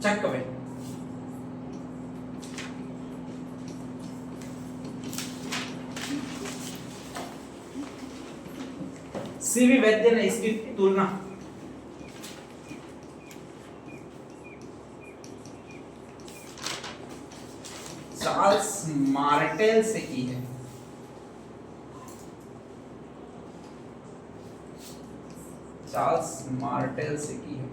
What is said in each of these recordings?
चक्कवे। CV वैद्य ने इसकी तुलना चार्ल्स मार्टेल से की है। चार्ल्स मार्टेल से की है।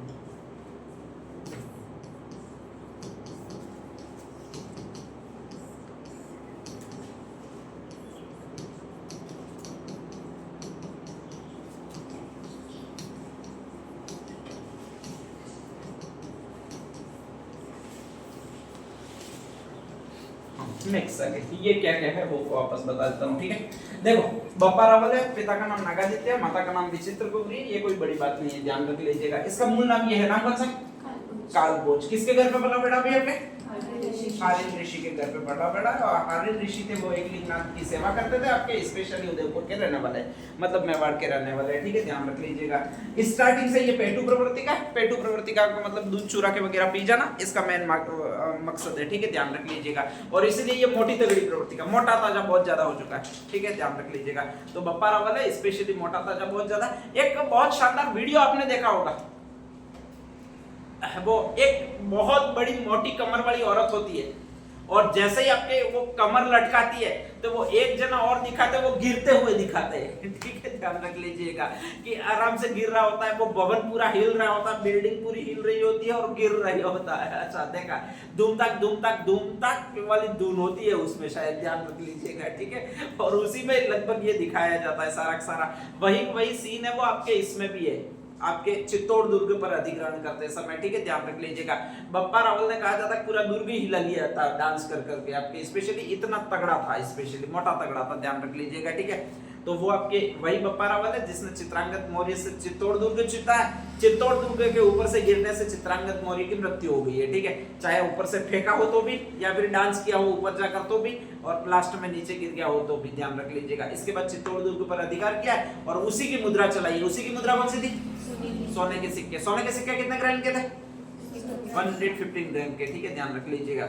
नेक्स्ट आगे ये क्या क्या है वो वापस बता देता हूँ, ठीक है। देखो बप्पा रावल है, पिता का नाम नागादित्य, माता का नाम विचित्र कुमारी, ये कोई बड़ी बात नहीं है, ध्यान रख लीजिएगा। इसका मूल नाम ये है, नाम कौन सा? कालभोज। किसके घर पे पला बेटा? अभी आपने हारिन ऋषि के घर पे पला बेटा। और हारिन ऋषि थे वो एकलिंगनाथ की सेवा करते थे, आपके स्पेशली उदयपुर के रहने वाले, मतलब मेवाड़ के रहने वाले, ठीक है, ध्यान रख लीजिएगा। स्टार्टिंग से ये पेटू प्रवृत्ति का मतलब दूध चूरा के वगैरह पी जाना, इसका मेन मकसद है, ठीक है, ध्यान रख लीजिएगा। और इसलिए ये मोटी तगड़ी प्रवृत्ति का, मोटा ताजा बहुत ज्यादा हो चुका है, ठीक है, ध्यान रख लीजिएगा। तो बप्पा रावल है स्पेशली मोटा ताजा बहुत ज्यादा। एक बहुत शानदार वीडियो आपने देखा होगा, वो एक बहुत बड़ी मोटी कमर वाली औरत होती है और जैसे ही आपके वो कमर लटकाती है तो वो एक जना और दिखाते हैं, वो गिरते हुए दिखाते हैं, ठीक है, ध्यान रख लीजिएगा कि आराम से गिर रहा होता है, वो भवन पूरा हिल रहा होता है, बिल्डिंग पूरी हिल रही होती है और गिर रही होता है। अच्छा देखा, धूम तक वाली धुन होती है उसमें, शायद ध्यान रख लीजिएगा, ठीक है। और उसी में लगभग ये दिखाया जाता है सारा सारा, वही सीन है वो आपके इसमें भी है, आपके चित्तौड़ दुर्ग पर अधिग्रहण करते समय, ठीक है, ध्यान रख लीजिएगा। बप्पा रावल ने कहा जाता है पूरा दुर्ग ही हिला लिया था डांस कर करके, आपके स्पेशली इतना तगड़ा था, स्पेशली मोटा तगड़ा था, ध्यान रख लीजिएगा, ठीक है। तो वो आपके वही बप्पा रावल है जिसने चित्रांगद मौर्य से चित्तौड़ दुर्ग जीता है। चित्तौड़ दुर्ग के ऊपर से गिरने से चित्रांगद मौर्य की मृत्यु हो गई है, ठीक है, चाहे ऊपर से फेंका हो तो भी या फिर डांस किया हो ऊपर जाकर तो भी, और लास्ट में नीचे गिर गया हो तो भी, ध्यान रख लीजिएगा। इसके बाद चित्तौड़ दुर्ग पर अधिकार किया और उसी की मुद्रा चलाई। उसी की मुद्रा कौन सी थी? सोने के सिक्के। सोने के सिक्के कितने ग्राम के थे? 115 ग्राम के, ठीक है, ध्यान रख लीजिएगा।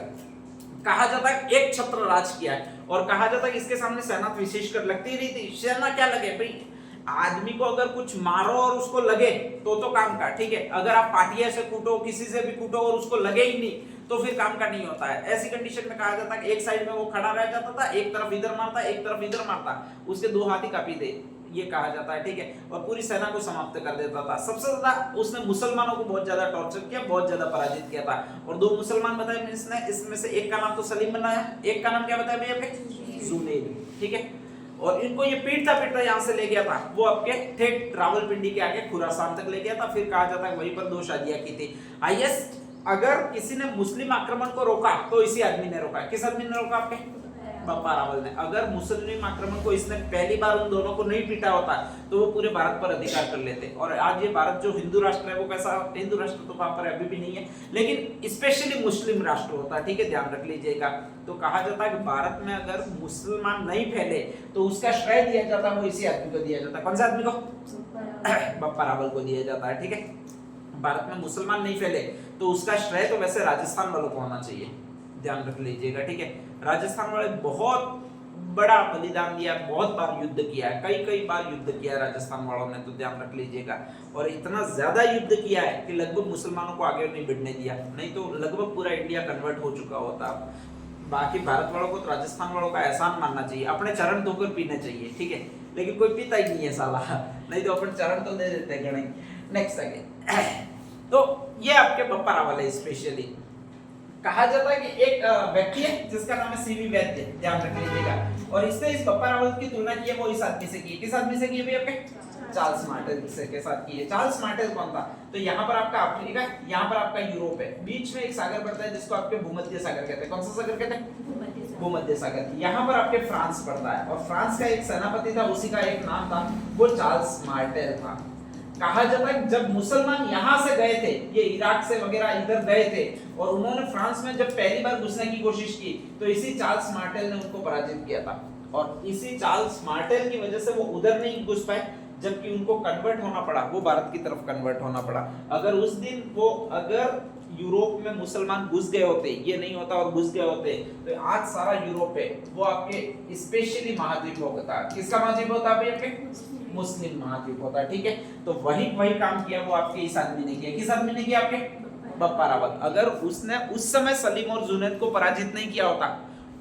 कहा जाता है एक छत्र राज किया है और कहा जाता है कि इसके सामने सेना विशेषकर लगती रही थी। सेना क्या लगे भाई, आदमी को अगर कुछ मारो और उसको लगे तो काम का, ठीक है, अगर आप पाटिया से कूटो, किसी से भी कूटो और उसको लगे ही नहीं तो फिर काम का नहीं होता है। ऐसी कंडीशन में कहा जाता है कि एक साइड में वो खड़ा रह जाता था, एक तरफ इधर मारता, एक तरफ इधर मारता, उसके दो हाथ ही कापी दे, ये कहा जाता है, ठीक है, और पूरी सेना को समाप्त कर देता था। सबसे ज्यादा उसने मुसलमानों को बहुत ज्यादा टॉर्चर किया, बहुत ज्यादा पराजित किया था। और दो मुसलमान बताए इसने, इसमें से एक का नाम तो सलीम बनाया, एक का नाम क्या बताया भैया आपने? जुनैद, ठीक है। और इनको ये पीटता यहाँ से ले गया था, वो आपके ठेठ रावलपिंडी के आगे खुरासान तक ले गया था। फिर कहा जाता है वहीं पर 2 शादियां की थी। हाईएस्ट अगर किसी ने मुस्लिम आक्रमण को रोका तो इसी आदमी ने रोका। किस आदमी ने रोका? आपके बप्पा रावल ने। अगर मुस्लिम आक्रमण को इसने पहली बार उन दोनों को नहीं पीटा होता तो वो पूरे भारत पर अधिकार कर लेते। और आज ये भारत जो हिंदू राष्ट्र है वो कैसा हिंदू राष्ट्र तो वहां पर अभी भी नहीं है, लेकिन स्पेशली मुस्लिम राष्ट्र होता है, ठीक है, ध्यान रख लीजिएगा। तो कहा जाता है कि भारत में अगर मुसलमान नहीं फैले तो उसका श्रेय दिया जाता है वो इसी आदमी को दिया जाता है। कौन सा आदमी को? बप्पा रावल को दिया जाता है, ठीक है। भारत में मुसलमान नहीं फैले तो उसका श्रेय तो वैसे राजस्थान वालों को होना चाहिए, ध्यान रख लीजिएगा, ठीक है। राजस्थान वाले बहुत बड़ा बलिदान दिया, बहुत बार युद्ध किया है, कई बार युद्ध किया है राजस्थान वालों ने, तो ध्यान रख लीजिएगा। और इतना ज्यादा युद्ध किया है कि लगभग मुसलमानों को आगे नहीं बढ़ने दिया, नहीं तो लगभग पूरा इंडिया कन्वर्ट हो चुका होता। बाकी भारत वालों को तो राजस्थान वालों का एहसान मानना चाहिए, अपने चरण धोकर पीने चाहिए, ठीक है, लेकिन कोई पीता ही नहीं है साला, नहीं तो अपन चरण तो दे देते हैं। नेक्स्ट आगे तो ये आपके बप्पा रावल है। स्पेशली कहा जाता है कि एक व्यक्ति है जिसका नाम है सीवी वैद्य, ध्यान रख लीजिएगा। और इसने इस बप्पा रावल की तुलना की है वो इस आदमी से की है। किस आदमी से की है भैया? आपके चार्ल्स मार्टेल से के साथ की है। चार्ल्स मार्टेल कौन था? तो यहाँ पर आपका अफ्रीका, यहाँ पर आपका यूरोप है, बीच में एक सागर पड़ता है जिसको आपके भूमध्य सागर कहते हैं। कौन सा सागर कहते हैं? भूमध्य सागर। यहाँ पर आपके फ्रांस पड़ता है और फ्रांस का एक सेनापति था, उसी का एक नाम था, वो चार्ल्स मार्टेल था। कहा जाता है जब मुसलमान यहाँ से गए थे, ये इराक से वगैरह इधर गए थे और उन्होंने फ्रांस में जब पहली बार घुसने की कोशिश की तो इसी चार्ल्स मार्टेल ने उनको पराजित किया था। और इसी चार्ल्स मार्टेल की वजह से वो उधर नहीं घुस पाए, जबकि उनको कन्वर्ट होना पड़ा, वो भारत की तरफ कन्वर्ट होना पड़ा। अगर उस दिन वो अगर यूरोप में मुसलमान घुस गए होते, ये नहीं होता और घुस गए होते, तो आज सारा यूरोप है वो आपके स्पेशली महाद्वीप होता। किसका महाद्वीप होता है आपके? मुस्लिम महाद्वीप होता, ठीक है। तो वही काम किया वो आपके इस आदमी ने किया। किस आदमी ने किया? आपके बप्पा रावल। अगर उसने उस समय सलीम और जुनैद को पराजित नहीं किया होता,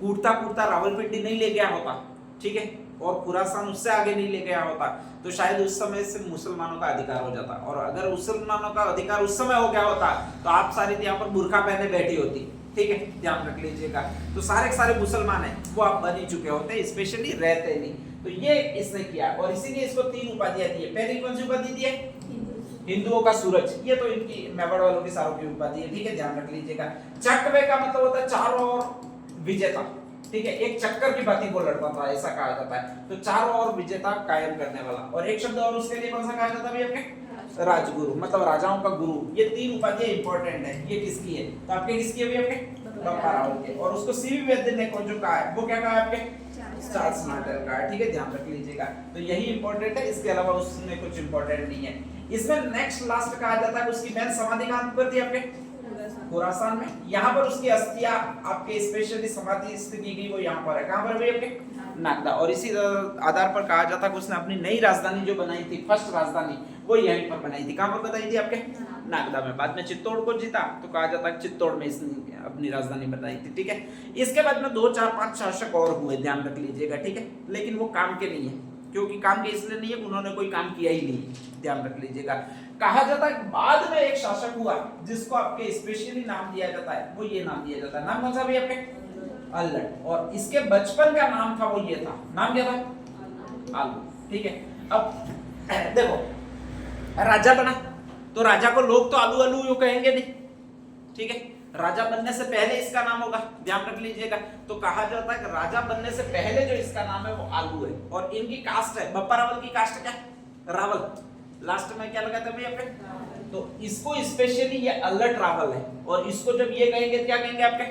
कूटता कूटता रावलपिंडी नहीं ले गया होता, ठीक है, और खुरासान उससे आगे नहीं ले गया होता, तो शायद उस समय से मुसलमानों का अधिकार हो जाता। और अगर मुसलमानों का अधिकार उस समय हो गया होता तो आप सारी यहाँ पर बुर्खा पहने बैठी होती, ठीक है, ध्यान रख लीजिएगा। तो सारे मुसलमान हैं वो आप बन ही चुके होते, स्पेशली रहते नहीं। तो ये इसने किया और इसीलिए इसको 3 उपाधियां दी है। पहली कौन सी उपाधि दी है? हिंदुओं का सूरज, ये तो इनकी मेवाड़ वालों की सारों की उपाधि है, ठीक है, ध्यान रख लीजिएगा। चकवे का मतलब होता है चारों ओर विजेता, ठीक है, एक चक्कर की बाती को लड़ता था, ऐसा कहा जाता है। तो चारों ओर विजेता कायम करने वाला। और एक शब्द और उसके लिए कौन सा कहा जाता है आपके? राजगुरु, मतलब राजाओं का गुरु। ये 3 उपाधियां इंपॉर्टेंट है। ये किसकी है? तो आपके किसकी है आपके? बप्पा रावल के। और उसको सीवी वैद्य ने कौन जो कहा है वो क्या कहा है आपके? चार्ल्स मार्टेल का, ठीक है, ध्यान रख लीजिएगा। तो यही इंपॉर्टेंट है, इसके अलावा उसमें कुछ इंपॉर्टेंट नहीं है। इसमें नेक्स्ट लास्ट कहा जाता है उसकी मैन समाधि कहां पर थी आपके? खुरासान में। यहाँ पर उसकी अस्थियां आपके स्पेशली समाधि स्थित की गई वो यहाँ पर है। कहाँ पर है आपके? नागदा। और इसी आधार पर कहा जाता है कि उसने अपनी नई राजधानी जो बनाई थी, फर्स्ट राजधानी, वो यहीं पर बनाई थी। कहाँ पर बनाई थी आपके? नागदा में। बाद में चित्तौड़ को जीता तो कहा जाता है चित्तौड़ में इसने अपनी राजधानी बनाई थी, ठीक है। इसके बाद में 2 4 5 शासक और हुए, ध्यान रख लीजिएगा, ठीक है, लेकिन वो काम के नहीं है, क्योंकि काम के इसलिए नहीं है, उन्होंने कोई काम किया ही नहीं, ध्यान रख लीजिएगा। कहा जाता है बाद में एक शासक हुआ जिसको आपके स्पेशली नाम दिया जाता है, वो ये नाम दिया जाता है। नाम कौन सा भी आपके? अल्लट। और इसके बचपन का नाम था वो ये था, नाम क्या था? आलू, ठीक है। अब देखो राजा बना तो राजा को लोग तो आलू आलू यूं कहेंगे नहीं, ठीक है, राजा बनने से पहले इसका नाम होगा, ध्यान रख लीजिएगा। तो कहा जाता है कि राजा बनने से पहले जो इसका नाम है वो आलू है। और इनकी कास्ट है, बप्पा रावल की कास्ट क्या? रावल। लास्ट में क्या लगा था भाई आपके? तो इसको स्पेशली ये अल्लट रावल है। और इसको जब ये कहेंगे क्या कहेंगे आपके?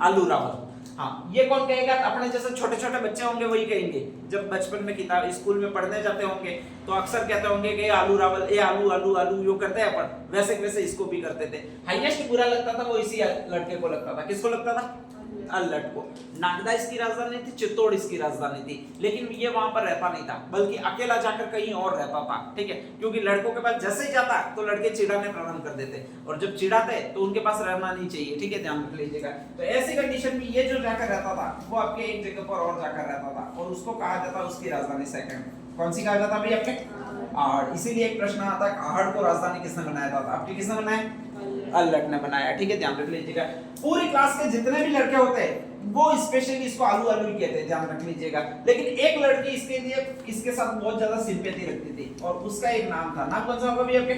आलू रावल। हाँ, ये कौन कहेगा? अपने जैसे छोटे छोटे बच्चे होंगे वही कहेंगे। जब बचपन में किताब स्कूल में पढ़ने जाते होंगे तो अक्सर कहते होंगे कि आलू रावल, ए आलू आलू आलू, यो करते हैं अपन, वैसे वैसे इसको भी करते थे। हाईएस्ट बुरा लगता था वो इसी लड़के को लगता था। किसको लगता था? अल्लट को। नागदा इसकी राजधानी थी, चित्तौड़ इसकी राजधानी थी, लेकिन ये वहां पर रहता नहीं था, बल्कि अकेला जाकर कहीं और रहता था, ठीक है, क्योंकि लड़कों के पास जैसे ही जाता तो लड़के चिढ़ाने प्रारंभ कर देते, और जब चिढ़ाते तो उनके पास रहना नहीं चाहिए, ठीक है, ध्यान रख लीजिएगा। तो ऐसी कंडीशन में ये जो जाकर रहता था वो आपके एक जगह पर और जाकर रहता था, और उसको कहा जाता उसकी राजधानी सेकंड। कौन सी कहा जाता भाई आपके? आहड़। इसीलिए एक प्रश्न आता है आहड़ को राजधानी किसने बनाया था? आपके किसने बनाया? अल्लट ने बनाया, ठीक है, ध्यान रख लीजिएगा। पूरी क्लास के जितने भी लड़के होते हैं वो स्पेशली इसको आलू आलू ही कहते हैं, ध्यान रख लीजिएगा। लेकिन एक लड़की इसके लिए इसके साथ बहुत ज्यादा सिंपैथी रखती थी, और उसका एक नाम था, नाम कौन सा होगा भी आपके?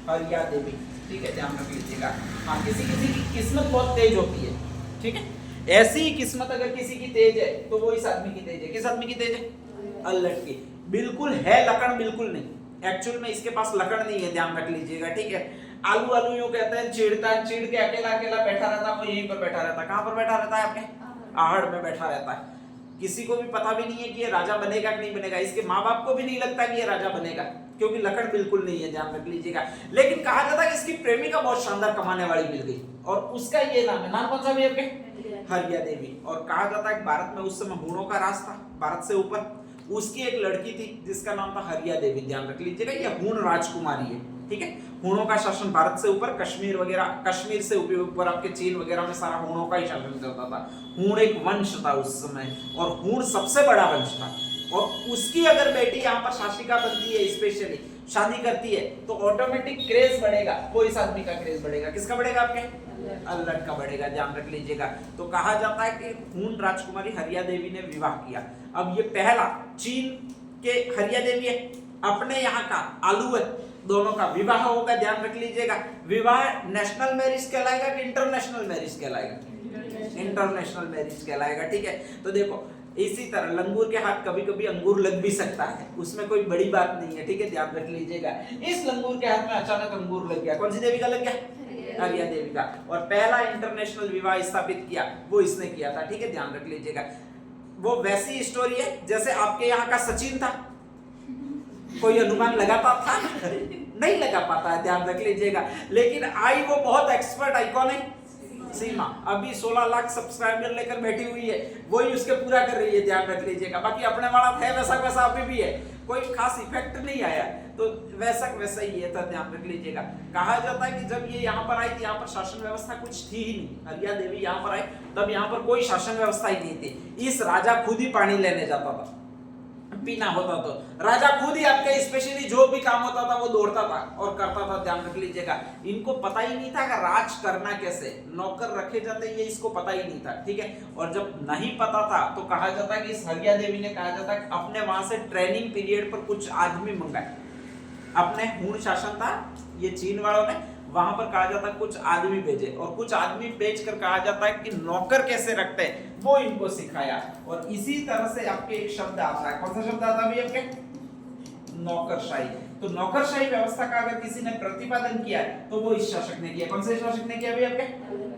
हरिया देवी, ठीक है, ध्यान रख लीजिएगा। हाँ, किसी किसी की किस्मत बहुत तेज होती है, ठीक है, ऐसी ही किस्मत अगर किसी की तेज है तो वो इस आदमी की तेज है। किस आदमी की तेज है? अल्लट की। बिल्कुल है लकड़, बिल्कुल नहीं, एक्चुअल में इसके पास लकड़ नहीं है, ध्यान रख लीजिएगा, ठीक है। आलू आलू यूं कहते हैं, चिढ़ता है, चिढ़ के अकेला अकेला बैठा रहता है, वो यहीं पर बैठा रहता है। कहां पर बैठा रहता है आपके? आहड़ में बैठा रहता है। किसी को भी पता भी नहीं है कि ये राजा बनेगा कि नहीं बनेगा, इसके माँ बाप को भी नहीं लगता कि ये राजा बनेगा, क्योंकि लकड़ बिल्कुल नहीं है, ध्यान रख लीजिएगा। लेकिन कहा जाता है कि इसकी प्रेमिका बहुत शानदार कमाने वाली मिल गई, और उसका ये नाम है, नाम कौन सा भी आपके? हरिया देवी। और कहा जाता है भारत में उस समय हूणों का राज था, भारत से ऊपर, उसकी एक लड़की थी जिसका नाम था हरिया देवी, ध्यान रख लीजिएगा, ये हूण राजकुमारी है, ठीक है। हूणों का शासन भारत से ऊपर, कश्मीर वगैरह, कश्मीर से ऊपर आपके चीन वगैरह में सारा हूणों का ही शासन चलता था। हूण एक वंश था उस समय, और हूण सबसे बड़ा वंश था, और उसकी अगर बेटी यहाँ पर शासिका बनती है, स्पेशली शादी करती है, तो ऑटोमेटिक क्रेज बढ़ेगा, वो इस आदमी का क्रेज बढ़ेगा। किसका बढ़ेगा आपके? अल्लट का बढ़ेगा, ध्यान रख लीजिएगा। तो कहा जाता है कि हूण राजकुमारी हरिया देवी ने विवाह किया। अब ये पहला चीन के हरिया देवी है, अपने यहाँ का आलू है, दोनों का विवाह होगा, ध्यान रख लीजिएगा। विवाह नेशनल मैरिज कहलाएगा कि इंटरनेशनल मैरिज कहलाएगा? इंटरनेशनल मैरिज कहलाएगा, ठीक है। तो देखो इसी तरह लंगूर के हाथ कभी कभी अंगूर लग भी सकता है, उसमें कोई बड़ी बात नहीं है, ठीक है, ध्यान रख लीजिएगा। इस लंगूर के हाथ में अचानक अंगूर लग गया, कौन सी देवी का लग गया? हरिया देवी का। और पहला इंटरनेशनल विवाह स्थापित किया वो इसने किया था, ठीक है, ध्यान रख लीजिएगा। वो वैसी स्टोरी है जैसे आपके यहाँ का सचिन था, कोई अनुमान लगाता था? नहीं लगा पाता है, ध्यान रख लीजिएगा। लेकिन आई वो बहुत एक्सपर्ट आई, कौन है? सीमा। अभी 16 लाख सब्सक्राइबर लेकर बैठी हुई है, वही उसके पूरा कर रही है, ध्यान रख लीजिएगा। बाकी अपने वाला है वैसा वैसा अभी भी है, कोई खास इफेक्ट नहीं आया, तो वैसा वैसा ही है, तो ध्यान रख लीजिएगा। कहा जाता है कि जब ये यहाँ पर आई, यहाँ पर शासन व्यवस्था कुछ थी ही नहीं। हरिया देवी यहाँ पर आई तब यहाँ पर कोई शासन व्यवस्था ही नहीं थी। इस राजा खुद ही पानी लेने जाता था, पीना होता तो राजा खुद ही आपके स्पेशली जो भी काम होता था वो दौड़ता था और करता था, ध्यान रख लीजिएगा। इनको पता ही नहीं था कि राज करना कैसे, नौकर रखे जाते ये इसको पता ही नहीं था, ठीक है। और जब नहीं पता था तो कहा जाता है कि इस हरिया देवी ने कहा जाता है अपने वहां से ट्रेनिंग पीरियड पर कुछ आदमी मंगाए। अपने हुण शासन था ये चीन वालों ने, वहां पर कहा जाता है कुछ आदमी भेजे, और कुछ आदमी भेज कर कहा जाता है कि नौकर कैसे रखते हैं वो इनको सिखाया। और इसी तरह से आपके एक शब्द आता है, कौन सा शब्द आता है अभी आपके? नौकरशाही। तो नौकरशाही व्यवस्था का अगर किसी ने प्रतिपादन किया तो वो इस शासक ने किया। कौन से शासक ने किया अभी आपके?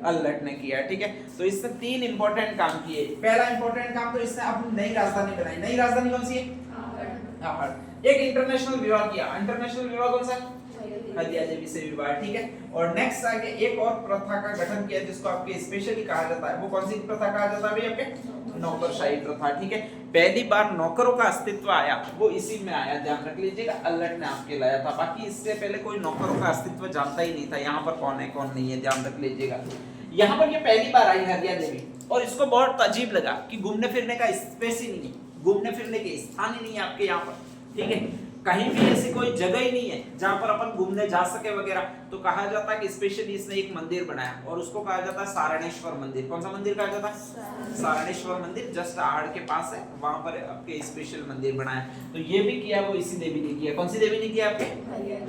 अल्लट ने किया, ठीक है। तो इससे 3 इंपॉर्टेंट काम किए। पहला इंपॉर्टेंट काम तो इसने अपनी नई राजधानी बनाई। नई राजधानी कौन सी है? आहट। एक इंटरनेशनल विवाह किया। इंटरनेशनल विवाह कौन सा? हरिया देवी से विवाह, ठीक है। और नेक्स्ट आगे एक और प्रथा का गठन किया जिसको आपके स्पेशली कहा जाता है, वो कौन सी प्रथा कहा जाता है भाई आपके? नौकरशाही प्रथा, ठीक है। पहली बार नौकरों का अस्तित्व आया वो इसी में आया, ध्यान रख लीजिएगा। अल्लट ने आपके लाया था, बाकी इससे पहले कोई नौकरों का अस्तित्व जानता ही नहीं था। यहाँ पर कौन है कौन नहीं है, ध्यान रख लीजिएगा। यहाँ पर ये पहली बार आई हरिया देवी, और इसको बहुत अजीब लगा कि घूमने फिरने का स्पेस ही नहीं है, घूमने फिरने के स्थान ही नहीं है आपके यहाँ पर, ठीक है। कहीं भी ऐसी कोई जगह ही नहीं है जहां पर अपन घूमने जा सके वगैरह। तो कहा जाता है कि स्पेशली इसने एक मंदिर बनाया और उसको कहा जाता है सारणेश्वर मंदिर। कौन सा मंदिर कहा जाता है? सारणेश्वर मंदिर, जस्ट आहड़ के पास है, वहां पर आपके स्पेशल मंदिर बनाया। तो ये भी किया वो इसी देवी ने किया। कौन सी देवी ने किया आपके?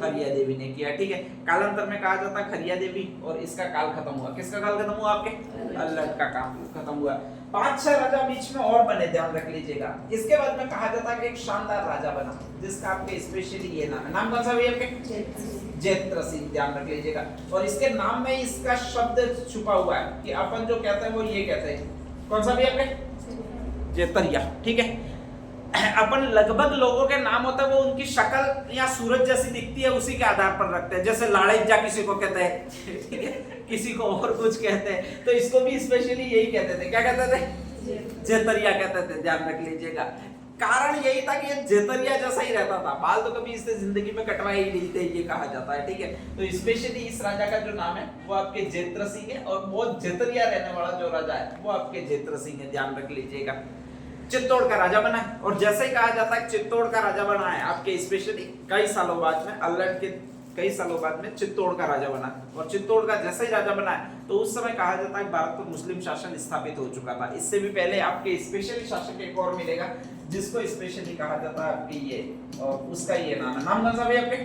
हरिया देवी ने किया, ठीक है। कालांतर में कहा जाता है हरिया देवी और इसका काल खत्म हुआ। किसका काल खत्म हुआ आपके? अल्लट का काल खत्म हुआ। 5-6 राजा बीच में और बने, ध्यान रख लीजिएगा। इसके बाद में कहा जाता है कि एक शानदार राजा बना जिसका आपके स्पेशली ये नाम है। नाम कौन सा भी आपके? जेत्र सिंह, ध्यान रख लीजिएगा। और इसके नाम में इसका शब्द छुपा हुआ है कि अपन जो कहते हैं वो ये कहते हैं। कौन सा भी आपके? जेतरिया, ठीक है। अपन लगभग लोगों के नाम होता है वो उनकी शक्ल या सूरज जैसी दिखती है उसी के आधार पर रखते हैं। जैसे लाड़ेजा किसी को कहते हैं, ठीक है, किसी को और कुछ कहते हैं, तो इसको भी स्पेशली यही कहते थे। क्या कहते थे? जेतरिया कहते थे, ध्यान रख लीजिएगा। कारण यही था कि ये जेतरिया जैसा ही रहता था, बाल तो कभी इससे जिंदगी में कटवाए ही नहीं थे, ये कहा जाता है, ठीक है। तो स्पेशली इस राजा का जो नाम है वो आपके जेत्र सिंह है, और वो जेतरिया रहने वाला जो राजा है वो आपके जेत्र सिंह है, ध्यान रख लीजिएगा। चित्तौड़ का राजा बना है, और जैसे ही कहा जाता है चित्तौड़ का राजा बना है आपके स्पेशली कई सालों बाद में, अल्लट के कई सालों बाद में चित्तौड़ का राजा बना। और चित्तौड़ का जैसे ही राजा बना है तो उस समय कहा जाता है भारत पर मुस्लिम शासन स्थापित हो चुका था। इससे भी पहले आपके स्पेशली शासक एक और मिलेगा जिसको स्पेशली कहा जाता है आपके ये, और उसका ये नाम है, नाम कौन सा भी आपके?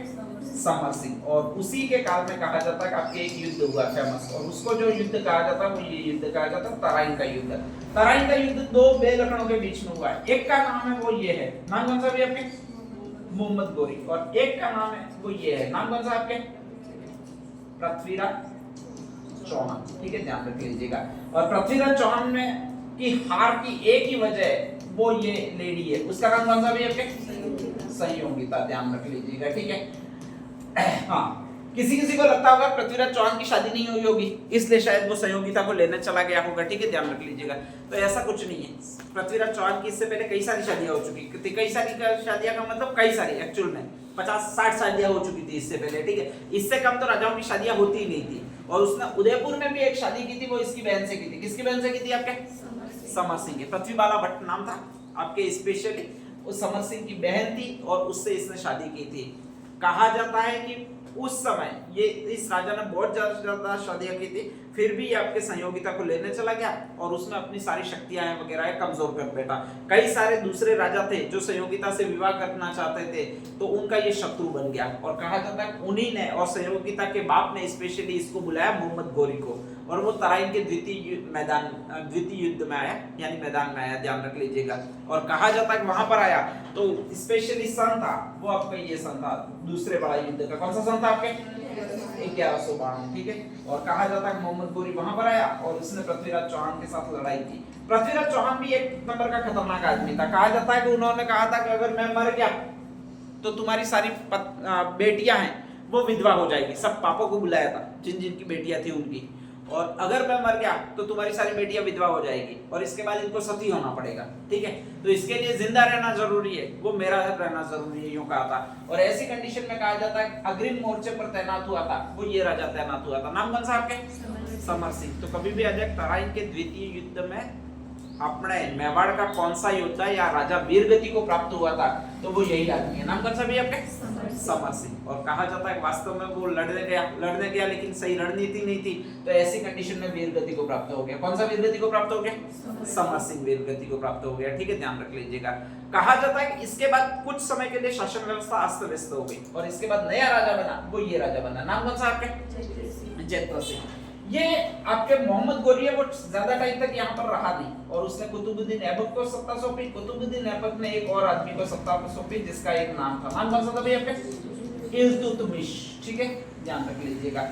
समर सिंह। और उसी के काल में कहा जाता है कि आपके एक युद्ध हुआ फेमस, और उसको जो युद्ध कहा जाता है वो ये युद्ध कहा जाता है तराइन का युद्ध। तराइन का युद्ध 2 बेलखनों के बीच में हुआ है। एक का नाम है वो ये है, नाम कौन सा भी आपके? मोहम्मद गोरी। और एक का नाम है वो ये है, नाम कौन सा आपके? पृथ्वीराज चौहान, ठीक है, ध्यान रख लीजिएगा। और पृथ्वीराज चौहान में की हार की एक ही वजह वो ये लेडी है, उसका नाम कौन सा भी आपके? संयोगिता, ध्यान रख लीजिएगा, ठीक है। हाँ, किसी किसी को लगता होगा पृथ्वीराज चौहान की शादी नहीं हुई होगी इसलिए शायद वो संयोगिता को लेने चला गया होगा, ठीक है, ध्यान रख लीजिएगा। तो ऐसा कुछ नहीं है। पृथ्वीराज चौहान की इससे पहले कई सारी शादियां हो चुकी, कई सारी शादियां का मतलब कई सारी, एक्चुअल में 50-60 शादियां हो चुकी थी इससे पहले, ठीक है। इससे कम तो राजाओं की शादियां होती ही नहीं थी। और उसने उदयपुर में भी एक शादी की थी, वो इसकी बहन से की थी। किसकी बहन से की थी आपके? समर सिंह। पृथ्वीबाला भट्ट नाम था आपके स्पेशली, उस समर सिंह की बहन थी और उससे इसने शादी की थी। कहा जाता है कि उस समय ये इस राजा ने बहुत ज्यादा शादियां की थी, फिर भी ये आपके संयोगिता को लेने चला गया और उसने अपनी सारी शक्तियां वगैरह कमजोर कर बैठा। कई सारे दूसरे राजा थे जो संयोगिता से विवाह करना चाहते थे, तो उनका ये शत्रु बन गया। और कहा जाता है उन्हीं ने और संयोगिता के बाप ने स्पेशली इसको बुलाया मोहम्मद गोरी को, और वो तराइन के द्वितीय युद्ध में आया, यानी मैदान में आया, ध्यान रख लीजिएगा। और कहा जाता है वहां पर आया तो स्पेशली सन था वो आपका ये सन था दूसरे बड़ा युद्ध का। कौन सा सन था आपके? 1192, ठीक है। और कहा जाता है मोहम्मद गोरी वहां पर आया और उसने पृथ्वीराज चौहान के साथ लड़ाई की। पृथ्वीराज चौहान भी एक नंबर का खतरनाक आदमी था। कहा जाता है कि उन्होंने कहा था कि अगर मैं मर गया तो तुम्हारी सारी बेटियां हैं वो विधवा हो जाएगी। सब पापों को बुलाया था जिन जिनकी बेटियां थी उनकी, और अगर मैं मर गया तो तुम्हारी सारी बेटियां विधवा हो जाएगी और इसके बाद इनको सती होना पड़ेगा, ठीक है। तो इसके लिए जिंदा रहना जरूरी है, वो मेरा रहना जरूरी है, यूं कहा था। और ऐसी कंडीशन में कहा जाता है अग्रिम मोर्चे पर तैनात हुआ था, वो ये राजा तैनात हुआ था। नाम कौन सा आपके? समर सिंह। तो कभी भी आ जाए तराइन के द्वितीय युद्ध में अपने मेवाड़ का कौन सा योद्धा या राजा वीरगति को प्राप्त हुआ था, तो वो यही आदमी है। नाम कौन सा भी आपके? समर सिंह। और कहा जाता है वास्तव में वो लड़ने गया लेकिन सही रणनीति नहीं थी, तो ऐसी कंडीशन में वीरगति को प्राप्त हो गया। कौन सा वीरगति को प्राप्त हो गया? समर सिंह वीरगति को प्राप्त हो गया, ठीक है, ध्यान रख लीजिएगा। कहा जाता है कि इसके बाद कुछ समय के लिए शासन व्यवस्था अस्त व्यस्त हो गई और इसके बाद नया राजा बना, वो ये राजा बना। नाम कौन सा आपके? जयद्रथ सिंह। ये आपके मोहम्मद गोरी है, वो ज्यादा टाइम तक यहाँ पर रहा नहीं और उसने कुतुबुद्दीन ऐबक को सत्ता सौंपी। कुतुबुद्दीन ऐबक ने एक और आदमी को सत्ता सौंपी जिसका एक नाम था, नाम कौन सा था भाई आपके? इल्तुतमिश, ठीक है, ध्यान रख लीजिएगा।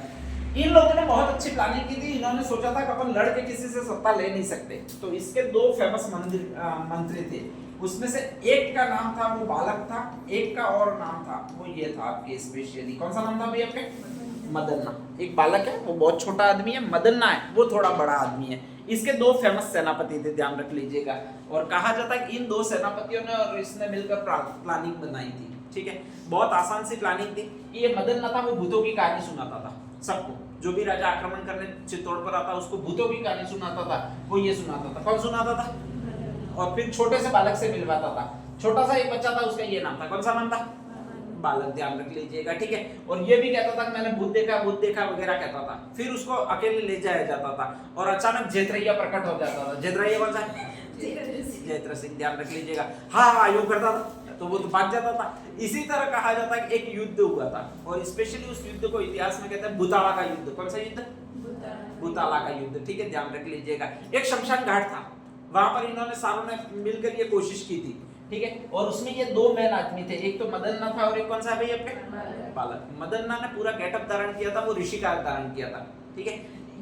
इन लोगों ने बहुत अच्छी प्लानिंग की थी। इन्होंने सोचा था कि अपन लड़ के किसी से सत्ता ले नहीं सकते, तो इसके दो फेमस मंत्री थे, उसमें से एक का नाम था वो बालक था, एक का और नाम था वो ये था आपके स्पेशली। कौन सा नाम था भाई आपके? मदन्ना। एक बालक है वो बहुत छोटा आदमी है, मदन्ना है वो थोड़ा बड़ा आदमी है। इसके दो फेमस सेनापति थे, ध्यान रख लीजिएगा। और कहा जाता है कि इन दो सेनापतियों ने और इसने मिलकर प्लानिंग बनाई थी, ठीक है। बहुत आसान सी प्लानिंग थी कि ये मदन्ना था वो भूतों की कहानी सुनाता था सबको, जो भी राजा आक्रमण करने चित्तौड़ पर आता उसको भूतों की कहानी सुनाता था, वो ये सुनाता था। कौन सुनाता था? और फिर छोटे से बालक से मिलवाता था। छोटा सा एक बच्चा था, उसका ये नाम था। कौन सा नाम था? बालक, ध्यान रख लीजिएगा, ठीक है। और ये भी कहता था कि मैंने भूत देखा वगैरह कहता था। फिर उसको अकेले ले जाया जाता था और अचानक जेतरैया प्रकट हो जाता था। जेतरैया कौन सा? जयद्रथ सिंह, ध्यान रख लीजिएगा। हाँ, योग करता था तो वो तो भाग जाता था। इसी तरह कहा जाता है कि एक युद्ध हुआ था और स्पेशली उस युद्ध को इतिहास में कहते हैं भूताला का युद्ध। कौन सा युद्ध? भूताला का युद्ध, ठीक है, ध्यान रख लीजिएगा। एक शमशान घाट था, वहां पर इन्होंने सारों ने मिलकर ये कोशिश की थी, ठीक है। और उसमें ये दो मैन आदमी थे, एक तो मदन्ना था और एक कौन सा भाई आपके? बालक। मदन्ना ने पूरा गेटअप धारण किया था, वो ऋषि का धारण किया था, ठीक है।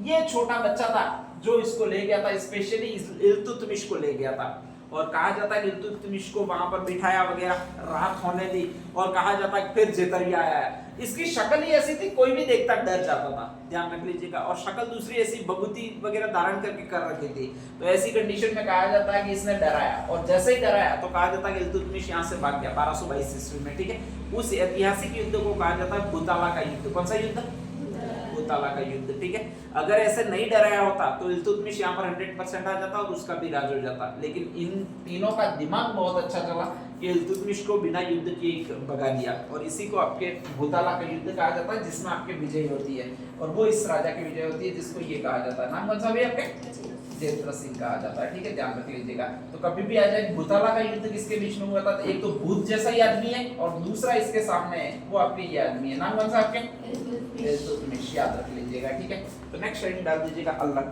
ये छोटा बच्चा था जो इसको ले गया था, स्पेशली इल्तुतमिश को ले गया था। और कहा जाता है कि इल्तुतमिश को वहां पर बिठाया वगैरह, राहत होने दी और कहा जाता है फिर जेतरिया आया। इसकी शक्ल ही ऐसी थी कोई भी देखता डर जाता था, ध्यान रख लीजिएगा। और शक्ल दूसरी ऐसी बबूती वगैरह धारण करके कर रखी थी। तो ऐसी कंडीशन में कहा जाता है कि इसने डराया और जैसे ही डराया तो कहा जाता है कि इल्तुतमिश यहाँ से भाग गया 1222 ईस्वी में, ठीक है। उस ऐतिहासिक युद्ध को कहा जाता है भूताला का युद्ध। कौन सा युद्ध? भूताला का युद्ध, ठीक है। अगर ऐसे नहीं डराया होता तो इल्तुतमिश यहाँ पर 100% आ जाता और उसका भी राज हो जाता। लेकिन इन तीनों का दिमाग बहुत अच्छा चला कि इल्तुतमिश को बिना युद्ध किए भगा दिया और इसी को आपके भूताला का युद्ध कहा जाता है, जिसमें आपके विजय होती है। और वो इस राजा की विजय होती है जिसको ये कहा जाता है, नाम कौन सा भी आपके? जयद्रथ सिंह कहा जाता है, ठीक है, ध्यान रख लीजिएगा। तो कभी भी आ जाए भूताला का युद्ध किसके बीच में हुआ था, तो एक तो भूत जैसा ही आदमी है और दूसरा इसके सामने है वो आपके ये आदमी है। नाम कौन सा आपके? इल्तुतमिश, याद रख लीजिएगा, ठीक है। तो नेक्स्ट हेडिंग डाल दीजिएगा अल्लाह।